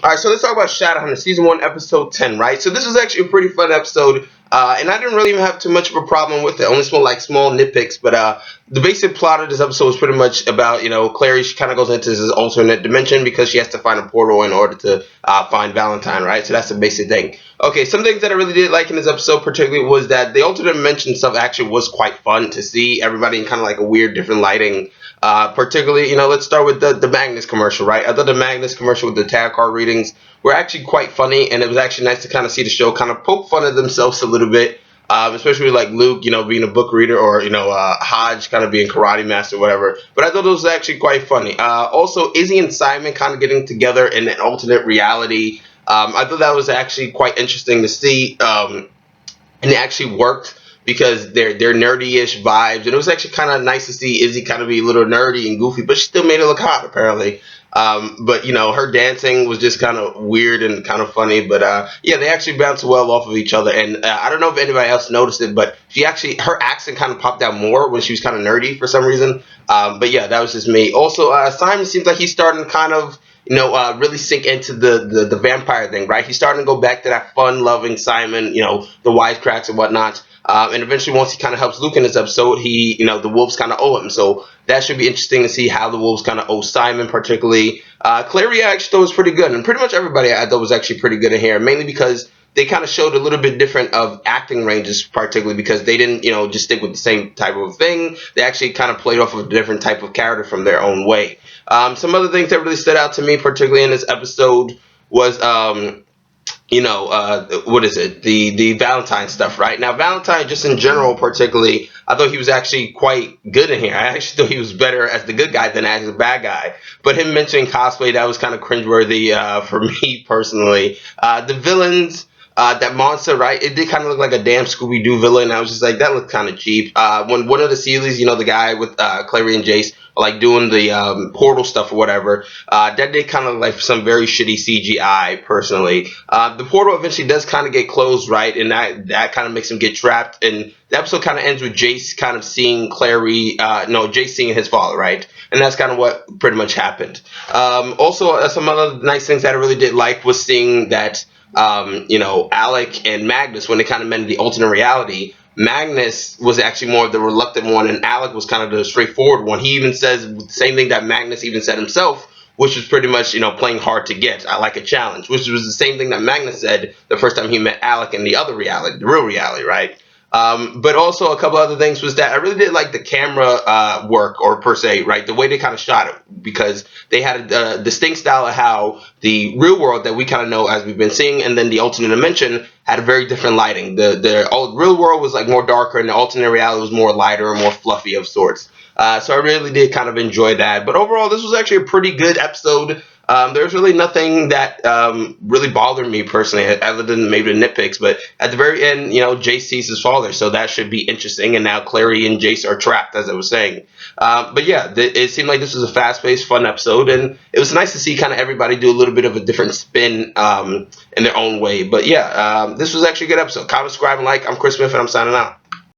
All right, so let's talk about Shadowhunters, season 1, episode 10, right? So this was actually a pretty fun episode, and I didn't really even have too much of a problem with it. Only small nitpicks, but the basic plot of this episode was pretty much about, Clary. She kind of goes into this alternate dimension because she has to find a portal in order to find Valentine, right? So that's the basic thing. Okay, some things that I really did like in this episode, particularly, was that the alternate dimension stuff actually was quite fun to see everybody in kind of like a weird, different lighting. Particularly, let's start with the Magnus commercial, right? I thought the Magnus commercial with the tarot card readings were actually quite funny, and it was actually nice to kind of see the show kind of poke fun at themselves a little bit, especially like Luke, being a book reader, or Hodge kind of being karate master, or whatever. But I thought it was actually quite funny. Also, Izzy and Simon kind of getting together in an alternate reality. I thought that was actually quite interesting to see. And it actually worked because they're nerdy-ish vibes, and it was actually kind of nice to see Izzy kind of be a little nerdy and goofy, but she still made it look hot apparently. But her dancing was just kind of weird and kind of funny. But yeah, they actually bounced well off of each other, and I don't know if anybody else noticed it, but her accent kind of popped out more when she was kind of nerdy for some reason. But yeah, that was just me. Also, Simon seems like he's starting to kind of really sink into the vampire thing, right? He's starting to go back to that fun-loving Simon, the wisecracks and whatnot. And eventually, once he kind of helps Luke in this episode, the wolves kind of owe him. So that should be interesting to see how the wolves kind of owe Simon, particularly. Clary, I actually thought was pretty good, and pretty much everybody I thought was actually pretty good in here, mainly because they kind of showed a little bit different of acting ranges, particularly because they didn't, just stick with the same type of thing. They actually kind of played off of a different type of character from their own way. Some other things that really stood out to me, particularly in this episode, was what is it? The Valentine stuff, right? Now, Valentine, just in general, particularly, I thought he was actually quite good in here. I actually thought he was better as the good guy than as the bad guy. But him mentioning cosplay, that was kind of cringeworthy for me personally. The villains. That monster, right? It did kind of look like a damn Scooby Doo villain. I was just like, that looked kind of cheap. When one of the Sealies, the guy with Clary and Jace, are like doing the portal stuff or whatever, that did kind of like some very shitty CGI. Personally, the portal eventually does kind of get closed, right? And that kind of makes him get trapped. And the episode kind of ends with Jace kind of seeing Clary, no, Jace seeing his father, right? And that's kind of what pretty much happened. Also, some other nice things that I really did like was seeing that. Alec and Magnus, when they kind of met in the alternate reality, Magnus was actually more of the reluctant one, and Alec was kind of the straightforward one. He even says the same thing that Magnus even said himself, which was pretty much, playing hard to get. I like a challenge, which was the same thing that Magnus said the first time he met Alec in the other reality, the real reality, right? But also a couple other things was that I really did like the camera work, or per se, right? The way they kind of shot it, because they had a distinct style of how the real world that we kind of know as we've been seeing, and then the alternate dimension had a very different lighting. The real world was like more darker, and the alternate reality was more lighter and more fluffy of sorts. So I really did kind of enjoy that. But overall, this was actually a pretty good episode. There's really nothing that really bothered me personally, other than maybe the nitpicks. But at the very end, Jace sees his father, so that should be interesting. And now Clary and Jace are trapped, as I was saying. But yeah, it seemed like this was a fast-paced, fun episode, and it was nice to see kind of everybody do a little bit of a different spin in their own way. But yeah, this was actually a good episode. Comment, subscribe, and like. I'm Chris Smith, and I'm signing out.